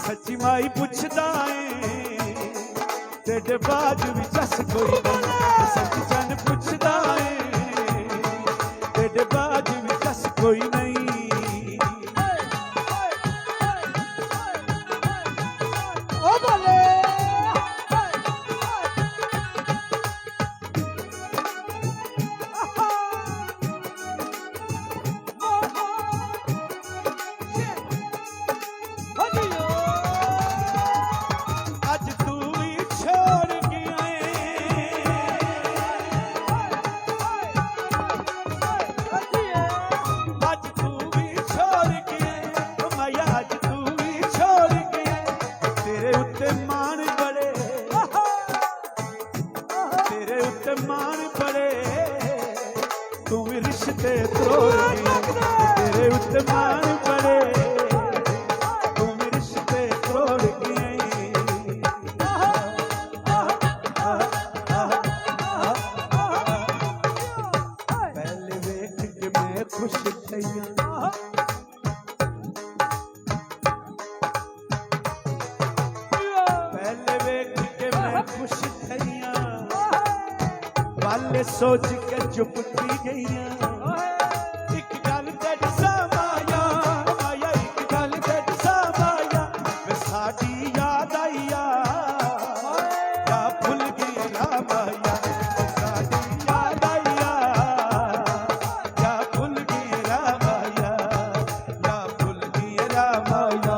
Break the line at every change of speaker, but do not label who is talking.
सच्ची माई पुछदा है तेरे बाज भी जस कोई नहीं। सच्ची जन पुछदा है तेरे बाज भी जस कोई नहीं। मान पड़े तू रिश्ते तोड़ तेरे उत्ते मान पड़े तू रिश्ते तोड़ पहले वेख के मैं खुश थैया पहले वेख के मैं खुश थैया वाले सोच के चुप थी गई एक गल तेरी समाया आया एक गल तेरी समाया वे साडी याद आईया या भूल गई रामाया साडी याद आईया या भूल गई रामाया या भूल गई रामाया